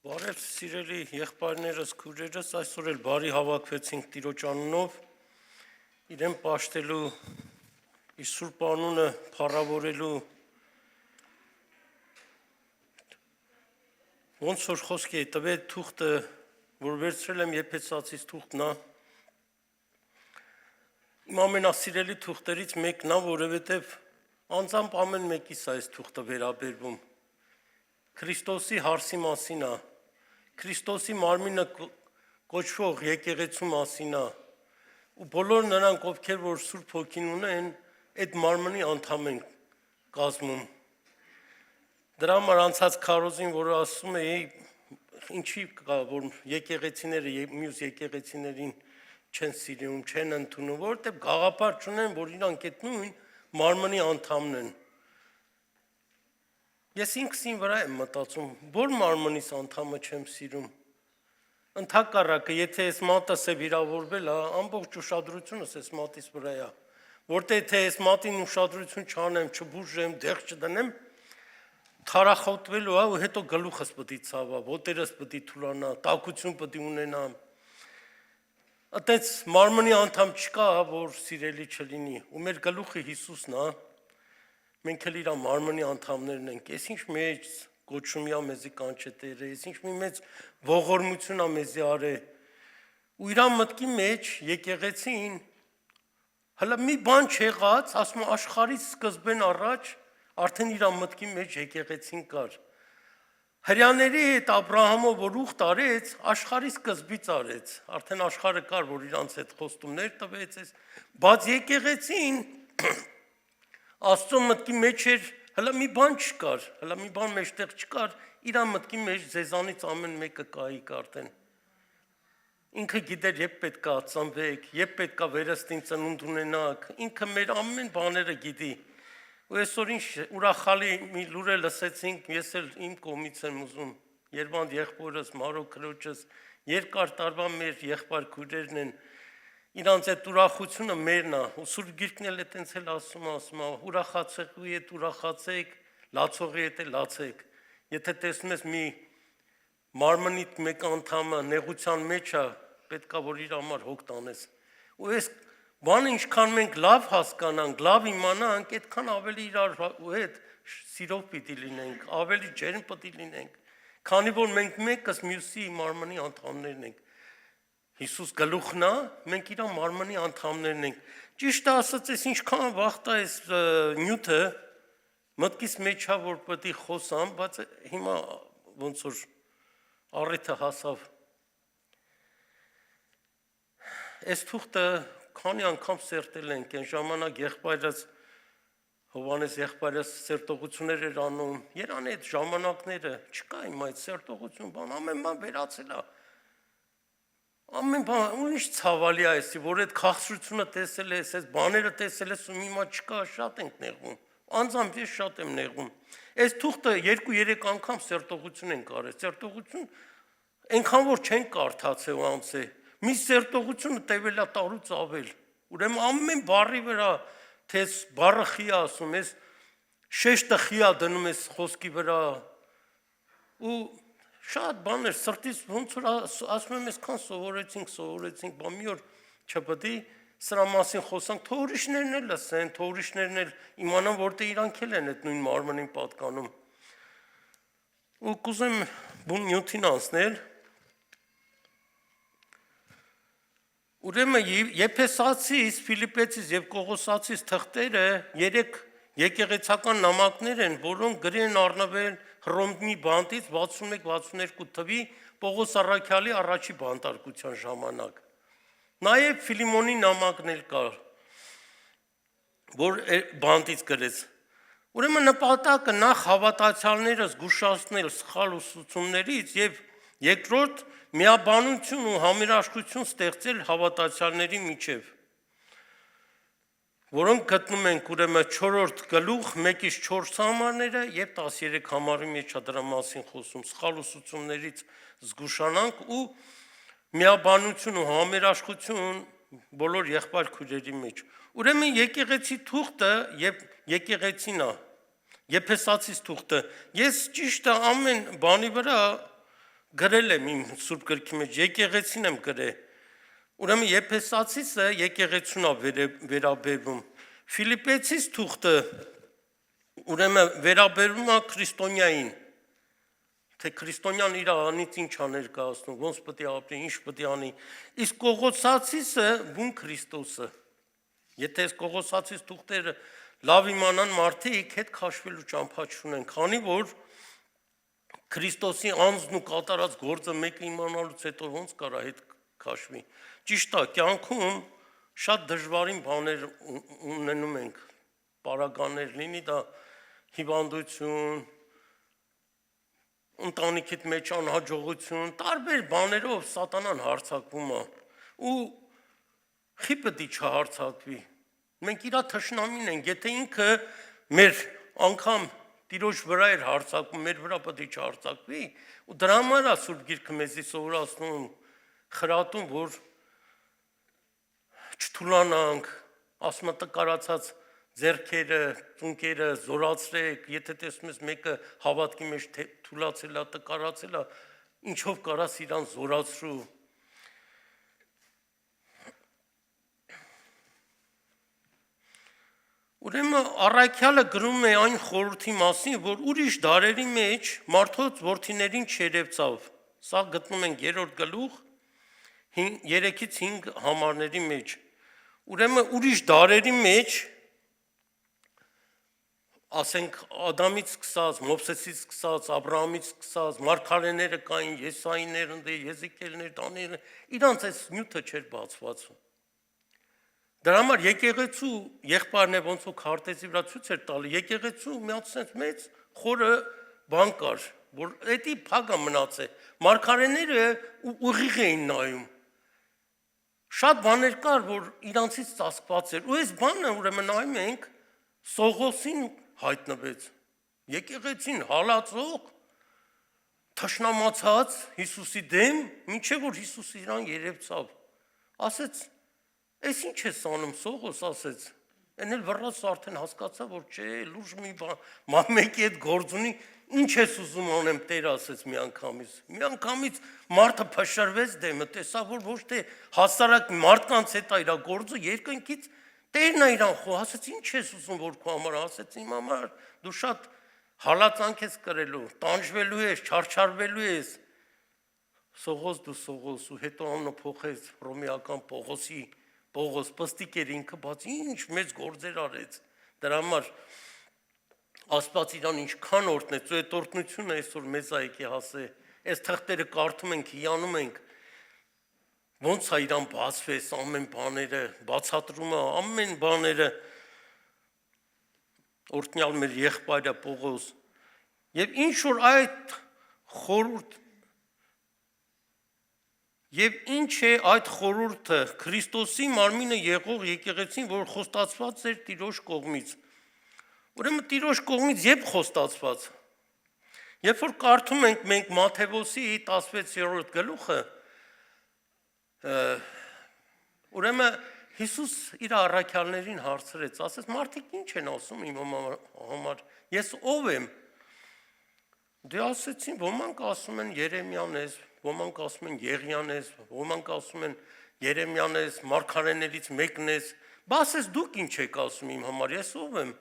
Բարև սիրելի եղբայրներս, քույրերս, այսօր էլ բարի հավաքվեցինք Տիրոջ անունով, իրեն պաշտելու, իր սուրբ անունը փառավորելու, ոնց որ խոսքի է տվել թուղթը, որ վերցրել եմ Եփեսացիս թուղթն է, իմ ամենասիրելի թուղթերից մեկն է, որովհետև անձամբ ամեն մեկիս այս թուղթը վերաբերվում, Քրիստոսի հարսի մասին է, Քրիստոսի մարմինը կոչվող եկեղեցու մասին է, ու բոլոր նրանք, ովքեր որ Սուրբ Հոգին ունեն, այդ մարմնի անդամ են կազմում։ Դրա համար անցած քարոզին, որ ասում էի, ինչի կա, որ եկեղեցիները մյուս եկեղեցիներին չեն սիրում, չեն ընդունում, որովհետև գաղափար չունեն, որ իրանք այդ նույն մարմնի անդամն են։ Ես ինքս իմ վրա եմ մտածում, որ մարմնիս անդամը չեմ սիրում։ Ընդհակառակը, եթե այս մատս է վիրավորվել, ամբողջ ուշադրությունս այս մատից վրա է, որտեղ եթե այս մատին ուշադրություն չանեմ, չբուժեմ, դեղ չդնեմ, թարախոտվելու է ու հետո գլուխս պետք է ցավա, ոտերս պետք է թուլանա, տաքություն պետք է ունենամ։ Այդպես մարմնի անդամ չկա, որ սիրելի չլինի, ու մեր գլուխը Հիսուսն է, մենք էլ իր մարմնի անդամներն ենք, ես ինչ մեծ գոչումիա մեզի կանչե Տերը, ես ինչ մի մեծ ողորմություն է մեզի արե, ու իր մտքի մեջ եկեղեցին, հələ մի բան չեղած, ասում աշխարհից սկզբեն առաջ, արդեն իր մտքի մեջ եկեղեցին կար։ Հրյաների հետ Աբրահամով որ ուխտ արեց, աշխարհի սկզբից արեց, արդեն աշխարհը կար, որ իրանց հետ խոստումներ տվեց, բայց եկեղեցին Աստծո մտքի մեջ էր, հələ մի բան չկար, հələ մի բան մեջտեղ չկար, իր մտքի մեջ ձեզանից ամեն մեկը կայի արդեն։ Ինքը գիտեր, երբ պետք է ծնվեք, երբ պետք է վերստին ծնունդ ունենաք, ինքը մեր ամեն բաները գիտի։ Ու այսօր ինչ ուրախալի մի լուր է լսեցինք, ես էլ իմ կողմից եմ ուզում, Երվանդ եղբորս, Մարո քրոջս, երկար տարվա մեր եղբայր քույրերն են, իրանց այդ ուրախությունը մերն է, ու Սուրբ Գիրքն էլ այտենց էլ ասում է, ուրախացողի հետ ուրախացեք, լացողի հետ էլ լացեք։ Եթե տեսնում ես մի մարմնիդ մեկ անդամը նեղության մեջ է, պետք է որ իր համար հոգ տանես։ Ու այս բանը ինչքան մենք լավ հասկանանք, լավ իմանանք, այդքան ավելի իրար հետ սիրով պիտի լինենք, ավելի ջերմ պիտի լինենք, քանի որ մենք մեկս մյուսի մարմնի անդամներն ենք։ Հիսուս գլուխն է, մենք իր մարմնի անդամներն ենք։ Ճիշտ ասած, ես ինչքան վախտա այս նյութը մտքիս մեջ է, որ պետք է խոսամ, բայց հիմա ոնց որ առիթը հասավ։ Այս թուղթը քանի անգամ սերտել ենք, այն ժամանակ եղբայրս Հովանես եղբայրս սերտողություններ էր անում, երանի այդ ժամանակները չկա իմ այդ սերտողություն, բան ամեն բան վերացել է։ Ամեն բան, ուրիշ ցավալի է էսի, որ այդ քաղցրությունը տեսել ես, այս բաները տեսել ես ու հիմա չկա, շատ ենք նեղվում։ Անձամբ ես շատ եմ նեղվում։ Այս թուղթը 2-3 անգամ սերտողություն են կարել, սերտողություն այնքան որ չեն կարդացել ու անցել։ Մի սերտողությունը տևել է տարուց ավել։ Ուրեմն ամեն բառի վրա, թե բառը խի է ասում, ես շեշտը խի է դնում ես խոսքի վրա ու շատ բաներ սրտից ոնց որ ասում եմ, այսքան սովորեցինք, բա մի օր չպետք է սրա մասին խոսանք, թող ուրիշներն էլ լսեն, թող ուրիշներն էլ իմանան, որտեղ իրանք էլ են այդ նույն մարմնին պատկանում։ Ու կուզեմ բուն նյութին անցնել։ Ուրեմն Եփեսացիս, Ֆիլիպեցիս եւ Կողոսացիս թղթերը 3 եկեղեցական նամակներ են, որոնք գրի են առնվել Հռոմի բանտից 61-62 թվի Պողոս առաքյալի առաջի բանտարկության ժամանակ։ Նաև Ֆիլիմոնի նամակն էլ կար, որ բանտից գրեց։ Ուրեմն նպատակը նախ հավատացյալները զգուշացնել սխալ ուսուցումներից եւ երկրորդ միաբանություն ու համերաշխություն ստեղծել հավատացյալների միջև, որոնք գտնում ենք ուրեմն 4-րդ գլուխ 1-4 համարները եւ 13 համարի մեջ է դրա մասին խոսում, սխալ ուսուցումներից զգուշանանք ու միաբանություն ու համերաշխություն բոլոր եղբայր քույրերի մեջ։ Ուրեմն եկեղեցի թուղթը եւ եկեղեցին է, Եփեսացիս թուղթը։ Ես ճիշտ ամեն բանի վրա գրել եմ իմ Սուրբ գրքի մեջ, եկեղեցին եմ գրել։ Ուրեմն Եփեսացիցը եկեղեցուն է վերաբերվում։ Ֆիլիպեցիս թուղթը ուրեմն վերաբերվում է քրիստոնյային, թե քրիստոնյան իր անից ինչ է ներկայացնում, ոնց պետք է ապրի, ինչ պետք է անի։ Իսկ Կողոսացիցը բուն Քրիստոսը։ Եթե այս Կողոսացիս թուղթերը լավ իմանան մարդիկ, հետ քաշվելու ճամփա չունեն, քանի որ Քրիստոսի անձն ու կատարած գործը մեկը իմանալուց հետո ոնց կարա հետ քաշվի։ Ճիշտ է, կյանքում շատ դժվարին բաներ ունենում ենք, պարագաներ, լինի դա հիվանդություն, ընտանիքիդ մեջ անհաջողություն, տարբեր բաներով սատանան հարձակվում է ու խի պետք է չհարձակվի։ Մենք իրա թշնամին ենք, եթե ինքը մեր անգամ Տիրոջ վրա էր հարձակվում, մեր վրա պետք է չհարձակվի, ու դրա համար է Սուրբ Գիրքը մեզի սովորացնում, խրատում, որ չթուլանանք, ասում է տկարացած ձեռքերը, ծունկերը զորացրեք, եթե տեսնում ես մեկը հավատքի մեջ թուլացել է, տկարացել է, ինչով կարաս իրան զորացրու։ Ուրեմն առաքյալը գրում է այն խորհրդի մասին, որ ուրիշ դարերի մեջ մարդոց որդիներին չերևցավ։ Սա գտնում ենք 3-րդ գլուխ 3-ից 5 համարների մեջ։ Ուրեմն ուրիշ դարերի մեջ, ասենք Ադամից սկսած, Մովսեսից սկսած, Աբրահամից սկսած, մարգարեները կային, Եսայիներ, Եզեկիելներ, Դանիելներ, իրանց այս նյութը չէր բացվածում։ Դրա համար եկեղեցու եղբայրն է ոնց որ քարտեզի վրա ցույց էր տալի, եկեղեցու մի հատ մեծ խորը բան կար, որ էդի փագա մնաց է։ Մարգարեները ուղիղ էին նայում։ Շատ բաներ կար, որ իրանցից ծածկված էր։ Ու այս բանը ուրեմն նայում ենք Սողոսին հայտնվեց։ Եկեղեցին հալածող, թշնամացած Հիսուսի դեմ, մինչև որ Հիսուս իրան երևցավ։ Ասեց Էս ինչ ես անում, Սողոս ասեց, են էլ վռած արդեն հասկացա, որ չէ, լուրջ մի բան, մեկի հետ գործ ունի, ինչ ես ուզում անեմ, Տեր ասեց միանգամից մարդը փշրվեց դեմը, տեսա, որ ոչ թե հասարակ մարդկանց հետ է իր գործը, երկնքից Տերն է իրան խո, ասեց ինչ ես ուզում, որ քո համար, ասեց իմ համար, դու շատ հալածանք ես կրելու, տանջվելու ես, չարչարվելու ես, Սողոս դու Սողոս, ու հետո անունը փոխեց հռոմեական Պողոս պստիկ էր ինքը, բայց ինչ մեծ գործեր արեց, դրա համար Աստված իրան ինչքան օրհնեց, ու այդ օրհնությունը այսօր մեզ է եկի հասե, այս թղթերը կարդում ենք, հիանում ենք, ոնց է իրան բացվեց ամեն բաները, բացատրում է ամեն բաները, օրհնյալ մեր եղբայրը Պողոս, եւ ինչ որ այդ խորհուրդ Եվ ինչ է այդ խորհուրդը Քրիստոսի մարմինը եղող եկեղեցին, որ խոստացված էր Տիրոջ կողմից։ Ուրեմն Տիրոջ կողմից երբ խոստացված։ Երբ որ կարդում ենք մենք Մատթեոսի 16-րդ գլուխը, ուրեմն Հիսուս իր առաքյալներին հարցրեց, ասեց մարդիկ ինչ են ասում իմ համար, ես ով եմ։ Դե ասեցին, ոմանք ասում են Երեմիան ես, ոմանք ասում են Եղիան ես, ոմանք ասում են Երեմիան ես, մարգարեներից մեկն ես, բաս դուք ինչ եք ասում իմ համար, ես ով եմ։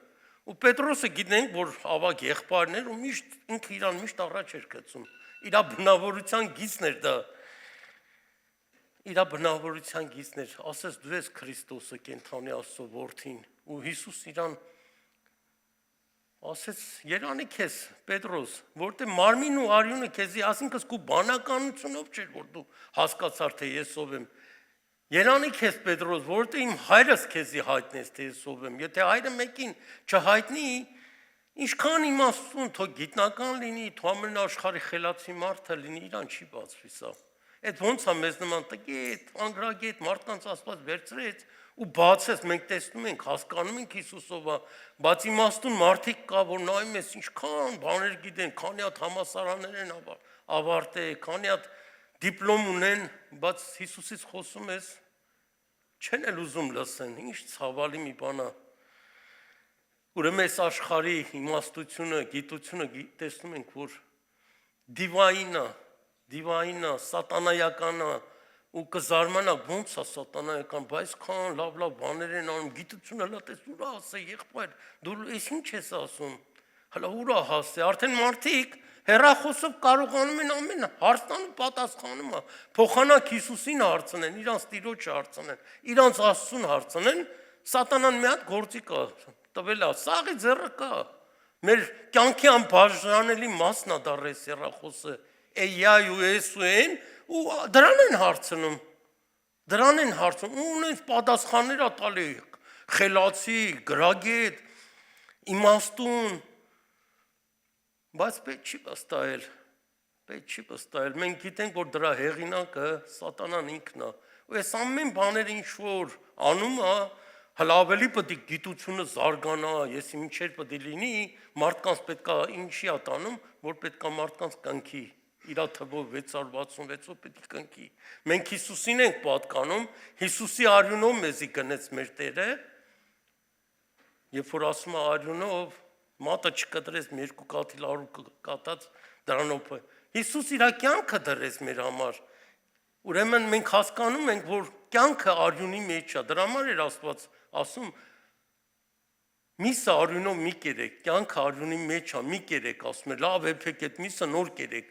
Ու Պետրոսը գիտենք, որ ավագ եղբայրներ ու միշտ ինքը իրան միշտ առաջ էր գցում։ Իր բնավորության գիծն էր դա։ Իր բնավորության գիծն էր, ասես դու ես Քրիստոսը, կենթանի Աստծո որդին։ Ու Հիսուս իրան ասեց երանի քեզ Պետրոս, որտեղ մարմինն ու արյունը քեզի, ասինքն քո բանականությունով չէր, որ դու հասկացար թե ես ով եմ։ Երանի քեզ Պետրոս, որտեղ իմ հայրս քեզի հայտնեց թե ես ով եմ։ Եթե հայրը մեկին չհայտնի, ինչքան իմաստուն, թող գիտնական լինի, թող ամեն աշխարհի խելացի մարդը լինի, իրան չի բացվի սա։ Այդ ոնց է մեզ նման տգետ, անգրագետ մարդկանց Աստված վերցրեց ու բացեց, մենք տեսնում ենք, հասկանում ենք Հիսուսով, բայց իմաստուն մարդիկ կա, որ նայում ես ինչքան բաներ գիտեն, քանի հատ համալսարաններ են ավարտել, քանի հատ դիպլոմ ունեն, բայց Հիսուսից խոսում ես, չեն էլ ուզում լսեն, ինչ ցավալի մի բան է։ Ուրեմն այս աշխարհի իմաստությունը, գիտությունը տեսնում ենք, որ դիվային է, դիվայինը, սատանայականը ու կզարմանա ոնց է սատանայական, բայց քան լավ բաներ են անում, գիտությունը հլա տես ուրա ասե եղբայր, դու ես ինչ ես ասում, հլա ուրա հասե, արդեն մարդիկ հեռախոսով կարողանում են ամեն հարցնան ու պատասխանում է, փոխանակ Հիսուսին հարցնեն, իրանց Տիրոջը հարցնեն, իրանց Աստծուն հարցնեն, սատանան մի հատ գործի կա, տվել է, սաղի ձեռը կա, մեր կյանքի անբաժանելի մասն է դառել հեռախոսը, էյայ ու էս ու են, ու դրան են հարցնում, ու ունեն պատասխաններ ա տալի, խելացի, գրագետ, իմաստուն, բայց պետք չի վստահել, մենք գիտենք, որ դրա հեղինակը սատանան ինքն է, ու այս ամեն բաները ինչ որ անում է, հլա ավելի պետք է գիտությունը զարգանա, ես ինչեր պետք է լինի, մարդկանց պետք է ինչի է տանում, որ պետք է մարդկանց կնքի, իր թվով 666-ով պետք է կնքի, մենք Հիսուսին ենք պատկանում, Հիսուսի արյունով մեզի գնեց մեր Տերը, երբ որ ասում է արյունով, մատը չկտրեց մի երկու կաթիլ արու կատած դրանով Հիսուս իր կյանքը դրեց մեր համար ուրեմն մենք հասկանում ենք որ կյանքը արյունի մեջ է դրա համար էր Աստված ասում միսը արյունով մի կերեք կյանքը արյունի մեջ է մի կերեք ասում է լավ եփեք այդ միսը նոր կերեք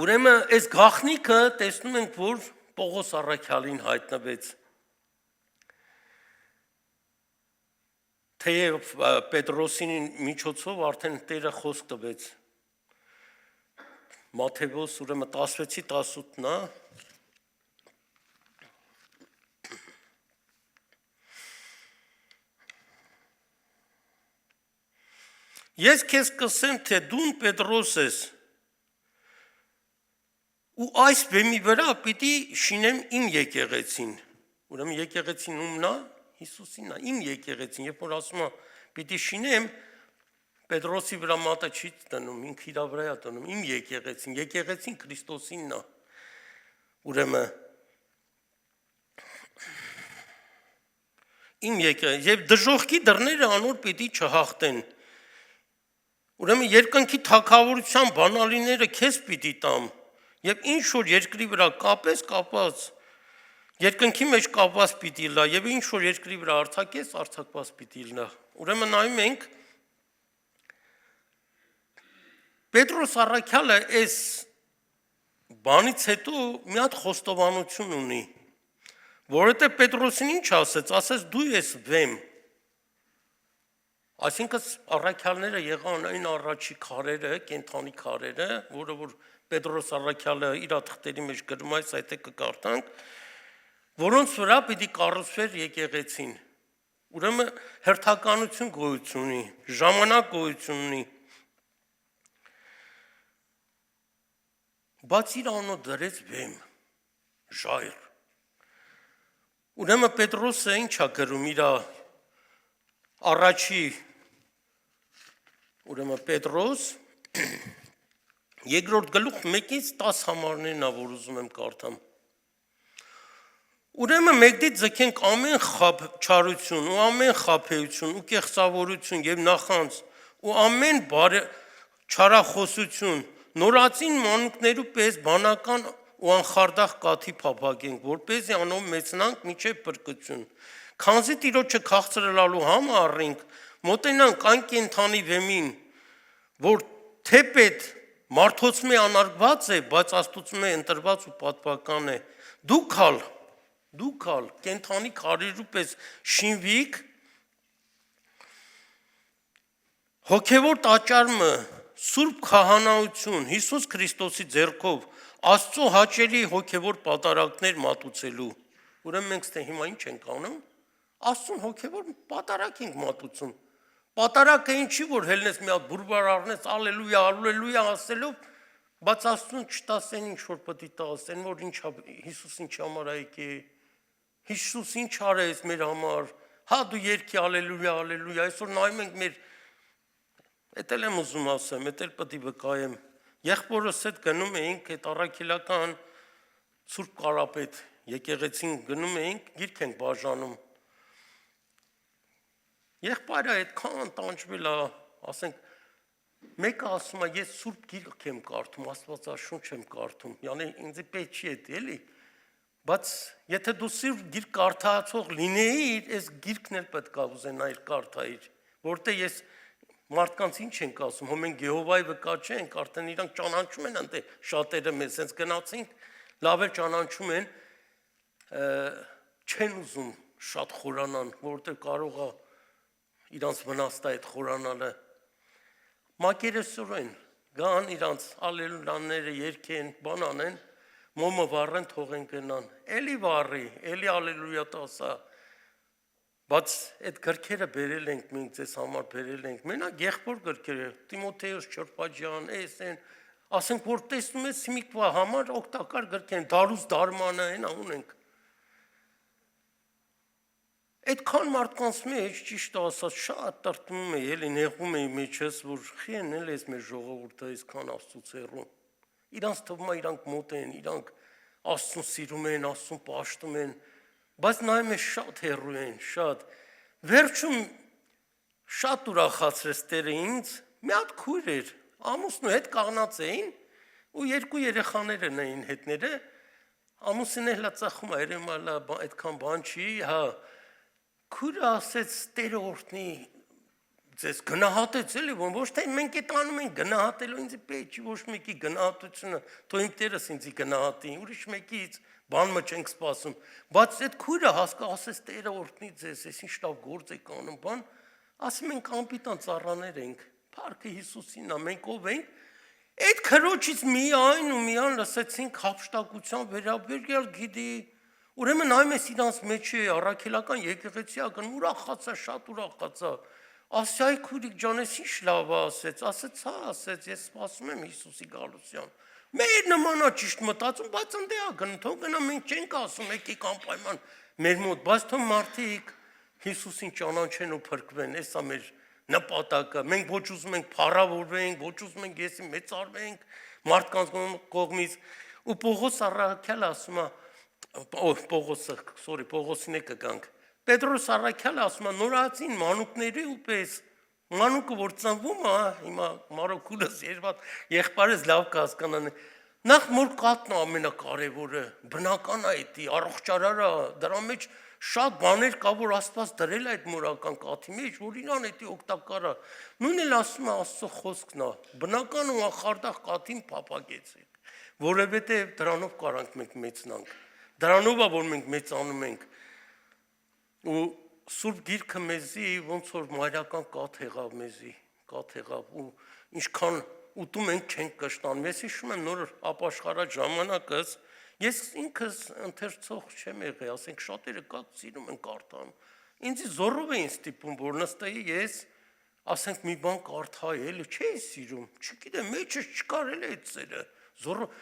ուրեմն այս գաղտնիքը տեսնում ենք որ Պողոս առաքյալին հայտնվեց Թեև Պետրոսին միջոցով արդեն Տերը խոսք տվեց Մատթեոս ուրեմն 16:18-ն է Ես քեզ կսեմ թե դու Պետրոս ես ու այս բեմի վրա պիտի շինեմ իմ եկեղեցին ուրեմն եկեղեցին ումն է Հիսուսին է, իմ եկեղեցին, երբ որ ասում է, պիտի շինեմ, Պետրոսի վրա մատը չի տնում, ինքը իր վրա է տնում, իմ եկեղեցին Քրիստոսինն է, ուրեմն, իմ եկեղեցին, և դժոխքի դռները անոր պիտի չհաղթեն, ուրեմն երկնքի թագավորության բանալիները քեզ պիտի տամ, և ինչ որ երկրի վրա կապված, Երկնքի մեջ կապված պիտի լա եւ ինչ որ երկրի վրա արձակես արձակված պիտի լա ուրեմն նայում ենք Պետրոս առաքյալը այս բանից հետո մի հատ խոստովանություն ունի որովհետեւ Պետրոսին ինչ ասեց դու ես վեմ այսինքն առաքյալները եղան այն առաջի քարերը կենթանի քարերը որը որ Պետրոս առաքյալը իր թղթերի մեջ գրում այս այդը կկարդանք Որոնց վրա պիտի կառուցվեր եկեղեցին, ուրեմն հերթականություն գոյություն ունի, ժամանակ գոյություն ունի, բայց իր անունը դրեց վեմ, ժայռ, ուրեմն Պետրոսը ինչ է գրում իր առաջի, ուրեմն Պետրոս, երկրորդ գլուխ 1-ից 10 համարներն է, որ ուզում եմ կարդամ, Ուրեմն մեկդից ձգենք ամեն չարություն ու ամեն խաբեություն ու կեղծավորություն եւ նախանձ ու ամեն չարախոսություն նորածին մանուկներու պես բանական ու անխարդախ կաթի փափագենք որպեսզի անով մեծնանք միջև բրկություն քանզի Տիրոջը քաղցրելալու համը առինք մոտենանք այն կենթանի վեմին որ թեպետ մարդոցմե անարգված է բայց Աստուծմե ընտրված ու պատվական է Դուք կենթանի քարերու պես շինվիկ հոգևոր տաճարը սուրբ քահանայություն Հիսուս Քրիստոսի ձեռքով Աստծո հաճելի հոգևոր պատարակներ մատուցելու ուրեմն մենք ստե հիմա ինչ ենք անում Աստծուն հոգևոր պատարակ ենք մատուցում պատարակը ինչի որ հելնես մի հատ բուրբար առնես ալելույա ալելույա ասելով բայց Աստծուն չտասեն ինչ որ պետք է տասեն որ ինչ Հիսուս ինչ համար այկե Հիսուս ինչ արեց մեր համար, հա դու երկի ալելույա, ալելույա, այսօր նայում ենք մեր, էդ էլ եմ ուզում ասեմ, էդ էլ պետք է վկայեմ, եղբորս հետ գնում էինք, այդ առաքելական Սուրբ Կարապետ եկեղեցին գնում էինք, գիրք ենք բաժանում, եղբայրը այդքան տանջվել է, ասենք, Մեկը ասում է, ես Սուրբ Գիրք եմ կարդում, Աստվածաշունչ եմ կարդում, յանի ինձ պետք չի էդ էլի, բայց եթե դու Սուրբ Գիրք կարդացող լինեիր, այս գիրքն էլ պետք է ուզենայիր կարդայիր, որտեղ ես մարդկանց ինչ ենք ասում, հո մենք Եհովայի վկա չենք, արդեն իրանք ճանաչում են ընդ շատերը մեզ, հենց գնացինք, լավ էլ ճանաչում են, չեն ուզում շատ խորանան, որտեղ կարող է իրանց վնաստա այդ խորանալը, մակերեսորեն գան իրանց ալելույաները երկեն, բան անեն, մոմը վառեն, թողեն գնան, էլի վառի, էլի ալելույա տասա, բայց այդ գրքերը բերել ենք, մենք ձեզ համար բերել ենք, մենակ եղբոր գրքերը, Տիմոթեոս Չրպաջյան, էսեն, ասենք, որ տեսնում ես Սիմիկվա համար օգտակար գրք են, դարուս դարմանը են, ունենք, այդքան մարդկանց մեջ ճիշտ ասած շատ տրտմում է, էլի նեղում է մեջս, որ խեն էլ ես մեր ժողովուրդը այսքան Աստծուց հեռու։ Իրանց թվում է իրանք մոտ են, իրանք Աստծուն սիրում են, Աստծուն պաշտում են, բայց նայում ես շատ հեռու են, շատ։ Վերջում շատ ուրախացրեց Տերը ինձ, մի հատ քույր էր, ամուսնու հետ կաղնած էին ու երկու երեխաներ էին հետները, ամուսինը հլա ծախում է, երեմալա այդքան բան չի, հա Քուրը ասեց Տերը օրհնի ձեզ գնահատեց էլի ոչ թե մենք այդ անում ենք գնահատելու ինձ պետք չի ոչ մեկի գնահատությունը թող իմ Տերս ինձ գնահատի ուրիշ մեկից բան մը չենք սպասում բայց այդ քուրը ասեց Տերը օրհնի ձեզ ես ինչ լավ գործ եք անում բան ասում ենք անպիտան ծառաներ ենք Փառքը Հիսուսին է մենք ով ենք այդ քրոջից միայն ու միայն լսեցինք հափշտակության վերաբերյալ գիտի Ուրեմն նայում ես իրանց մեջ է առաքելական եկեղեցիական ուրախացա շատ ուրախացա ասյայի քուրիկ ջան ես ինչ լավ ասեց հա ասեց ես սպասում եմ Հիսուսի գալության մեր նմանա ճիշտ մտածում բայց ընդ է գնում թող գնա մենք չենք ասում եկեք անպայման մեր մոտ բայց թող մարդիկ Հիսուսին ճանաչեն ու փրկվեն էսա մեր նպատակը մենք ոչ ուզում ենք փառավորվենք ոչ ուզում ենք եսի մեծարվենք մարդկանց կողմից ու Պողոս առաքյալը ասում է Պողոսին է կգանք Պետրոս առաքյալը ասում է նորածին մանուկների ուպես մանուկը որ ծնվում է հիմա մարոկուլս երբատ եղբայրս լավ կհասկանան նախ մոր կատն է ամենակարևորը բնական է դա առողջարարը դրա մեջ շատ բաներ կա որ Աստված դրել է այդ մորական կաթի մեջ որ իրան դա օգտակար է նույնն էլ ասում է Աստծո խոսքն է բնական ու ախարդախ կաթին փափագեցեք որովհետև դրանով կարանք մենք մեծնանք Դրանով է, որ մենք մեծանում ենք ու Սուրբ Գիրքը մեզի ոնց որ մայրական կաթ եղավ մեզի, կաթ եղավ ու ինչքան ուտում ենք չենք կշտանում։ Ես հիշում եմ նոր ապաշխարած ժամանակս, ես ինքս ընթերցող չեմ եղել, ասենք շատերը կաթ սիրում են կարդան։ Ինձ զորով էին ստիպում, որ նստեի ես, ասենք մի բան կարդայի, էլի չէի սիրում, չգիտեմ, մեջս չկար էլ այդ սերը, զորով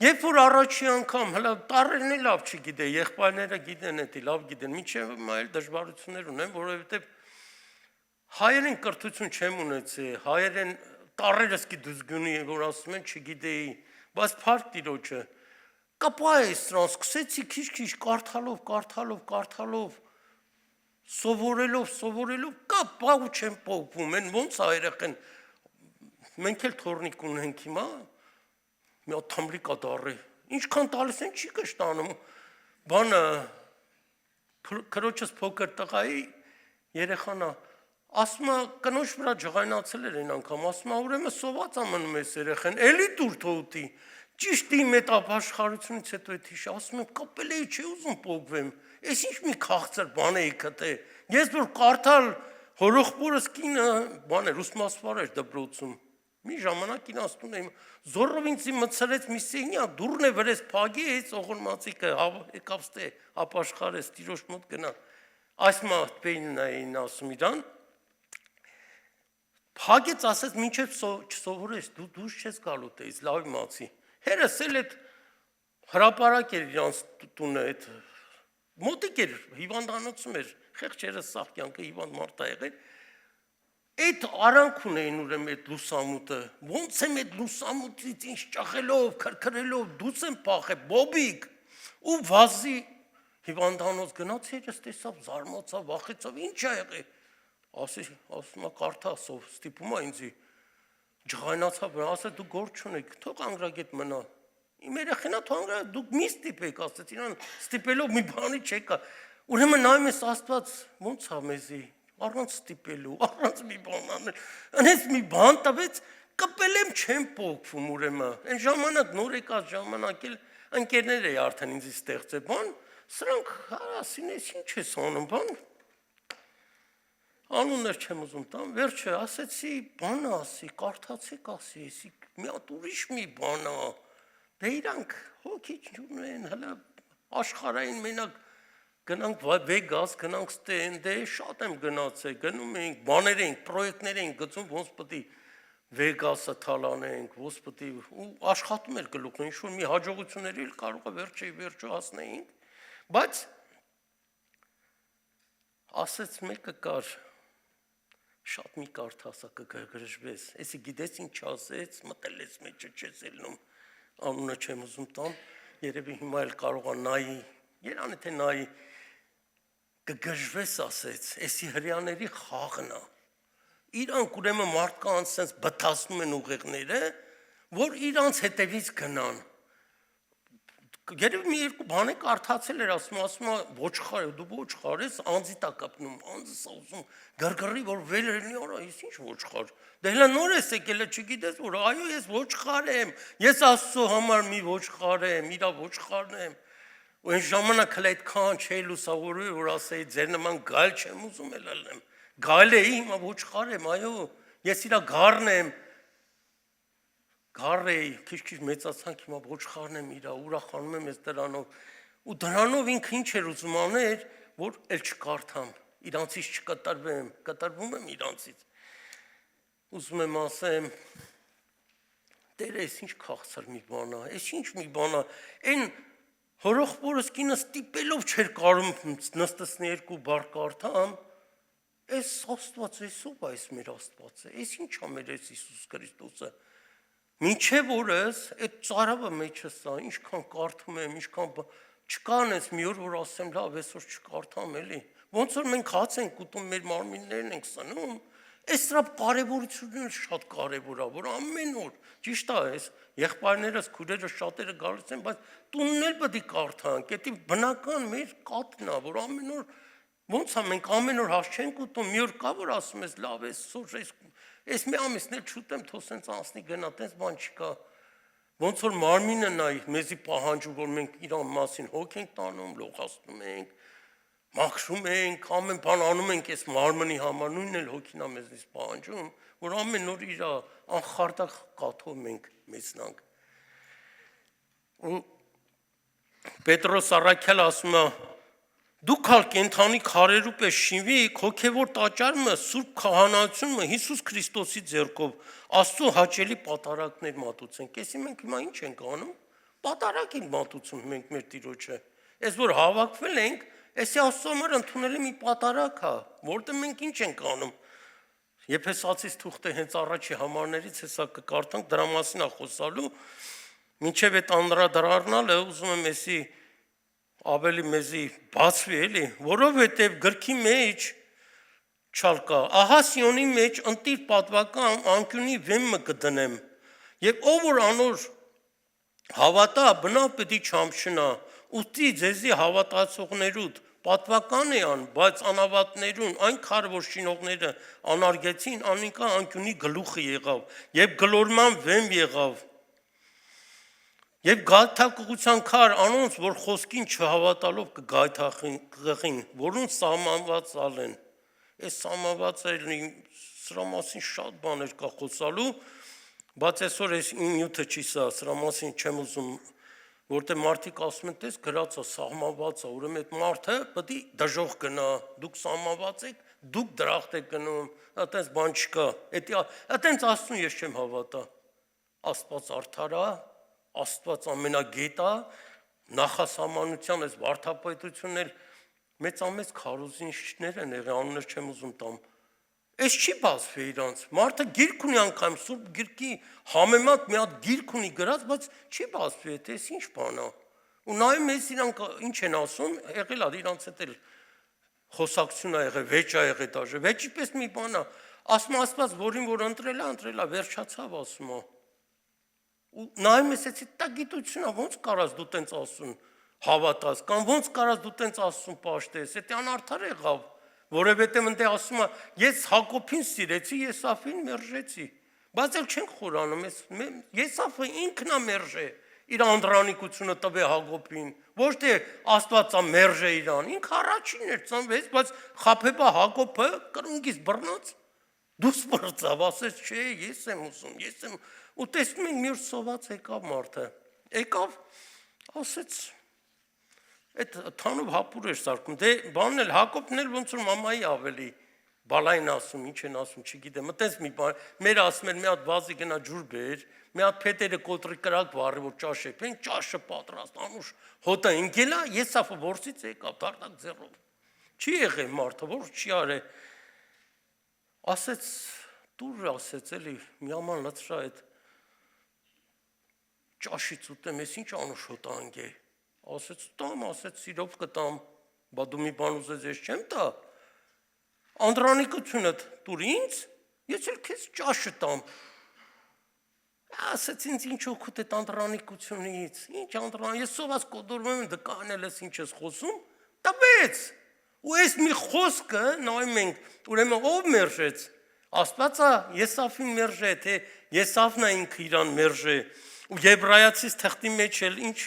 Երբ որ առաջի անգամ հլա տարերն է լավ չգիտե, եղբայրները գիտեն էդի լավ գիտեն, մինչև այլ դժվարություններ ունեն, որովհետև հայերեն կրթություն չեմ ունեցել, հայերեն տարերս գիտուսգունի, որ ասում են չգիտեի, բայց փառք Տիրոջը, կապա է սրանց, սկսեցի քիչ-քիչ կարդալով, սովորելով, կապա ու չեմ պոկվում, են ոնց է երեխեն, մենք էլ թորնիկ ունենք հիմա, մի հատ թմրիկ ադառի, ինչքան տալիս են չի կշտանում, բանը, քրոջս փոքր տղայի երեխանա, ասում է կնոջ վրա ջղայնացել էր այն անգամ, ասում է ուրեմն սոված է մնում ես երեխեն, էլի դուր թողտի, ճիշտ իմ այդ ապաշխարությունից հետո այդ հիշ, ասում եմ կապել էի չի ուզում պոկվեմ, ես ինչ մի քաղցր բան էի կտե, ես որ կարդալ հորոխբորս կինը, բան էր, ուսմասվար էր դպրոցում, մի ժամանակ ինաստուն եմ, զորով ինձ մցրեց մի սենյակ, դուրն է վրես փագեց, օղորմացիկը եկավստե ապաշխարեց, տիրոջ մոտ գնա, այս մատպեինն էին ասում իրան, փագեց ասեց մինչև չսովորես, դու դուշ չես գալու տեից, լավ իմացի, հերս էլ էդ հրապարակ էր իրանց տունը, մոտիկ էր, հիվանդանոցում էր, խեղճերը սաղ կյանքը հիվանդ մարդ ա եղել, Այդ արանք ունեին ուրեմն այդ լուսամուտը, ոնց եմ այդ լուսամուտից ինչ ճախելով, քրքրելով, դուց եմ փախե, բոբիկ, ու վազի հիվանդանոց գնաց երես տեսավ, զարմացավ, վախեցավ, ինչ ա եղել, ասում է կարդա, ստիպում է ինձի, ջղայնացավ, ասա դու գործ չունեք, թող անգրագետ մնա։ Իմ երեխենա թող անգրագետ, դուք մի ստիպեք, ասաց իրան, ստիպելով մի բանի չեկա։ Ուրեմն նայում ես Աստված ոնց ա մեզի, առանց ստիպելու, առանց մի բան անել։ Անես մի բան տվեց, կպել եմ չեմ փոխվում ուրեմն։ Այն ժամանակ նոր եկած ժամանակ էլ ընկերներ էի արդեն ինձ ստեղծել բան, սրանք հարասինես ինչ ես անում բան։ Անուններ չեմ ուզում տամ, վերջը ասեցի բան ասի, կարդացեք ասի, էսի մի հատ ուրիշ մի բան ա։ Դե իրանք հոգի չունեն, հələ աշխարհային մենակ գնանք Վեգաս, գնանք ստենդե, շատ եմ գնացել, գնում ենք, բաներ ենք, պրոյեկտներ ենք գծում, ոնց պետք է Վեգասը թալանենք, ոնց պետք է ու աշխատում էր գլուխը, ինչ որ մի հաջողությունների էլ կարող է վերջը հասնեինք, բայց ասեց մեկը կար շատ մի կարդասա կգրժվես, էսի գիտես ինչ ասեց, մտել ես մեջը չես ելնում, անունը չեմ ուզում տամ, երևի հիմա էլ կարող է նայի, երանի թե նայի, կգրժվես ասեց, էսի հրյաների խաղն է, իրանք ուրեմն մարդկանց սենց բթացնում են ուղեղները, որ իրանց հետևից գնան, երևի մի երկու բան է կարդացել էր, ասում է ոչխար է, դու ոչխար ես, անձի տա կապնում, անձս ուզում գրգռի, որ վեր լինի, արա, ես ինչ ոչխար, դե հլա նոր ես եկել, չգիտես, որ այո, ես ոչխար եմ, ես Աստծո համար մի ոչխար եմ, իրա ոչխարն եմ, ու այն ժամանակ հլա այդքան չէի լուսավորում, որ ասեի, ձեր նման գայլ չեմ ուզում էլ ալնեմ, գայլ էի, հիմա ոչխար եմ, այո, ես իրա գառն եմ, գառ էի, քիչ մեծացանք հիմա ոչխարն եմ իրա, ուրախանում եմ ես դրանով, ու դրանով ինքը ինչ էր ուզում աներ, որ էլ չկարդամ, իրանցից չկտրվեմ, կտրվում եմ իրանցից, ուզում եմ ասեմ, Տերը ես ինչ քաղցր մի բան է, ես ինչ մի բան է, այն հորոխբորս կինը ստիպելով չէր կարում նստեցնի երկու բառ կարդամ, այս Աստված էս ով է այս մեր Աստվածը, այս ինչ է մեր այս Հիսուս Քրիստոսը, մինչև օրս այդ ծարավը մեջս է, ինչքան կարդում եմ, ինչքան չկան ես մի օր, որ ասեմ լավ, այսօր չկարդամ էլի, ոնց որ մենք հաց ենք ուտում, մեր մարմիններն ենք սնում, այս դրա կարևորությունը շատ կարևոր է, որ ամեն օր, ճիշտ է, այս եղբայրներս, քույրերը շատերը գալիս են, բայց տունն էլ պետք է կարդանք, դա բնական մեր կատն է, որ ամեն օր ոնց է մենք ամեն օր հաց չենք ուտում, մի օր կա որ ասում ես լավ, այս մի ամիսն էլ չուտեմ, թող սենց անցնի գնա, տենց բան չկա, ոնց որ մարմինը նայ, մեզի պահանջում, որ մենք իրան մասին հոգ ենք տանում, լողացնում ենք, մաքրում ենք, ամեն բան անում ենք այս մարմնի համար, նույնն էլ հոգին է մեզնից պահանջում, որ ամեն օր իր անխարդակ կաթով մենք մեծնանք։ Ու Պետրոս առաքյալը ասում է, դուք ալ կենթանի քարերու պես շինվիք, հոգևոր տաճարը Սուրբ քահանայությունը Հիսուս Քրիստոսի ձեռքով Աստծո հաճելի պատարագներ մատուցենք։ Էսի մենք հիմա ինչ ենք անում։ Պատարագ ենք մատուցում մենք մեր Տիրոջը։ Այս որ հավաքվել ենք, էսի Աստծո համար ընդունել մի պատարագ է, որտեղ մենք ինչ ենք անում։ Եփեսացիս թուղթը հենց առաջի համարներից հեսա կկարդանք, դրա մասին է խոսալու։ Մինչև այդ անդրադառնալը ուզում եմ էսի ավելի մեզի բացվի էլի, որովհետև գրքի մեջ չալկա, ահա Սիոնի մեջ ընտիր պատվական անկյունի վեմը կդնեմ, և ով որ անոր հավատա բնավ պետի չամշնա, ուստի ձեզի հավատացողներուդ պատվական է ան, բայց անավատներուն այն քար որ շինողները անարգեցին, անիկա անկյունի գլուխը եղավ, և գլորման վեմ եղավ, Եվ գայթակղության քար անոնց, որ խոսքին չհավատալով կգայթակղին, որոնց սահմանված ալեն։ Այս սահմանվածը սրա մասին շատ բաներ կա խոսալու, բայց այսօր այս նյութը չի սրա մասին չեմ ուզում, որտեղ մարդիկ ասում են, տես գրած է, սահմանված է, ուրեմն այդ մարդը պետք է դժոխք գնա, դուք սահմանված եք, դուք դրախտ եք գնում, այդպես բան չկա, այդպես Աստծուն ես չեմ հավատա, Աստված արդար է, Աստված ամենագետ է, նախասահմանության այս վարդապետությունն էլ մեծամեծ քարոզիչներ են եղել, անուններ չեմ ուզում տամ, այս չի բացվի իրանց, մարդը գիրք ունի անգամ, Սուրբ Գիրքի համեմատ մի հատ գիրք ունի գրած, բայց չի բացվի, այս ինչ բան է, ու նայում ես իրանք ինչ են ասում, եղել է իրանց հետ էլ խոսակցություն է եղել, վեճ է եղել դաժե, վեճի պես մի բան է, ասում ասված, որին որ ընտրել է, վերջացավ ասում է։ Ու նայում ես էցի տա գիտությունա, ոնց կարաս դու տենց ասում հավատաս, կամ ոնց կարաս դու տենց ասում պաշտես, էդի անարդար եղավ, որովհետև ընդ ասում է, ես Հակոբին սիրեցի, Եսավին մերժեցի, բայց էլ չենք խորանում, Եսավը ինքն է մերժե, իր անդրանիկությունը տվե Հակոբին, ոչ թե Աստվածա մերժե իրան, ինքը առաջինն էր ծնվեց, բայց խաբեբա Հակոբը կրունկից բռնած, դուս բրծավ, ասեց, չէ, ես եմ ուզում, ու տեսնում ենք մի օր սոված եկավ մարդը, եկավ, ասեց, այդ թանով հապուր էր սարկում, դե բանն էլ Հակոբն էլ ոնց որ մամայի ավելի բալային ասում, ինչ են ասում, չգիտեմ, այտենց մի բան, մեր ասում էր մի հատ վազի գնա ջուր բեր, մի հատ փետերը կոտրի կրակ վառի, որ ճաշ եփեն, ճաշը պատրաստ, անուշ հոտը ընկելա, Եսավը որսից եկավ, դարդակ ձեռով, չի եղել մարդը, որ չի արել, ասեց, դուր ասեց, էլի, միաման լծրա այդ ճաշից ուտեմ, ես ինչ անուշ հոտը անգե, ասեց, տամ, ասեց, սիրով կտամ, բա դու մի բան ուզես, ես չեմ տա, անդրանիկությունդ դուր ինձ, ես էլ քեզ ճաշը տամ, ասեց ինձ ինչ օգուտ է անդրանիկությունից, ինչ անդրանիկ, ես սոված կոդորվում եմ, դկա անել ես ինչ ես խոսում, տվեց, ու ես մի խոսքը, նայում ենք, ուրեմն ով մերժեց, Աստվածա Եսավին մերժե, թե Եսավն է ինքը իրան մերժե, ու Եբրայացիս թղթի մեջ էլ ինչ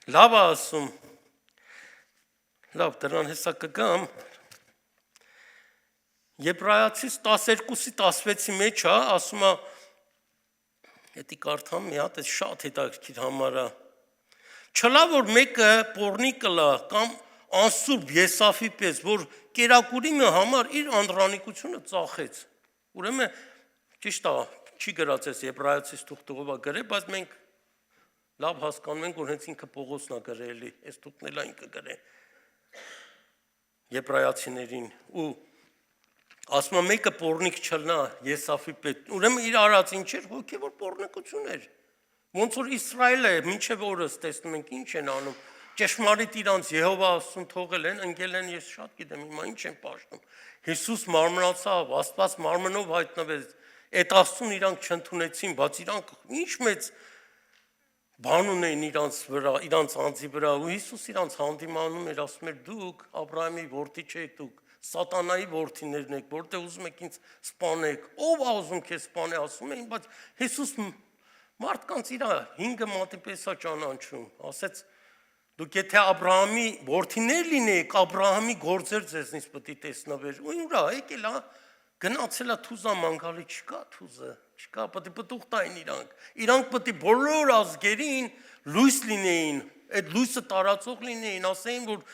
լավ է ասում, լավ, դրան հեսա կգամ, Եբրայացիս 12-16-ի մեջ է, ասում է, հետի կարդամ մի հատ, շատ հետաքրքիր համար է, չլա, որ մեկը պորնի կլա, կամ անսուրբ Եսավի պես, որ կերակուրիմը համար իր անդրանիկությունը ծախեց, ուրեմն ճիշտ է, չի գրած ես Եբրայացիս թուղթով է գրել, բայց մենք լավ հասկանում ենք, որ հենց ինքը Պողոսն է գրել, այս թուղթն էլ ինքը գրել Եբրայացիներին ու ասում է մեկը պորնիկ չլնա Եսավի պես, ուրեմն իր արած ինչ էր, հոգևոր պորնիկություն էր, ոնց որ Իսրայելը մինչև օրս տեսնում ենք ինչ են անում, ճշմարիտ իրանց Եհովա ասում թողել են, ընկել են, ես շատ գիտեմ, հիմա ինչ են պաշտում, Հիսուս մարմնացավ, Աստված մարմնով հայտնվեց, այդ Աստծուն իրանք չընդունեցին, բայց իրանք ինչ մեծ բան ունեն իրանց վրա, իրանց անձի վրա, ու Հիսուս իրանց հանդիմանում էր, ասում էր դուք Աբրահամի որդի չեք, դուք Սատանայի որդիներն եք, որտեղ ուզում եք ինձ սպանեք, ով է ուզում քեզ սպանել, ասում էին, բայց Հիսուս մարդկանց իր 5 մատի պես է ճանաչում, ասեց դուք եթե Աբրահամի որդիներ լինեիք, Աբրահամի գործեր ձեզնից պետք է տեսնվեր, ու ուրա եկել է, գնացել է թուզա մանգալի, չկա թուզը, չկա, պետք է պտուղ տային իրանք պետք է բոլոր ազգերին լույս լինեին, այդ լույսը տարածող լինեին, ասեին, որ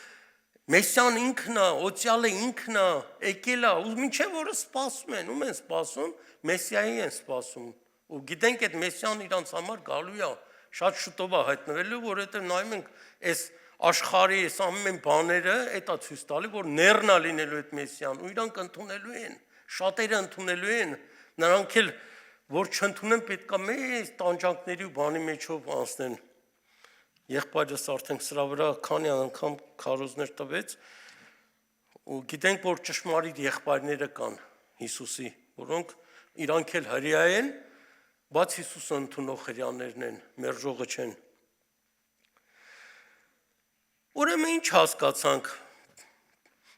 Մեսիան ինքն է, օծյալը ինքն է, եկել է, ու մինչև օրը սպասում են, ում են սպասում, Մեսիայի են սպասում, ու գիտենք այդ Մեսիան իրանց համար գալու է, շատ շուտով է հայտնվելու, որովհետև նայում ենք այս աշխարհի այս ամեն բաները, այդ է ցույց տալի, որ ներն է լինելու այդ Մեսիան, ու իրանք ընդունելու են, շատերը ընդունելու են, նրանք էլ որ չընդունեն պետք է մեծ տանջանքների ու բանի մեջով անցնեն։ Եղբայրս արդեն սրա վրա քանի անգամ քարոզներ տվեց, ու գիտենք, որ ճշմարիտ եղբայրները կան Հիսուսի, որոնք իրանք էլ հրեա են, բայց Հիսուսը ընդունող հրեաներն են, մերժողը չեն։ Ուրեմն ինչ հասկացանք։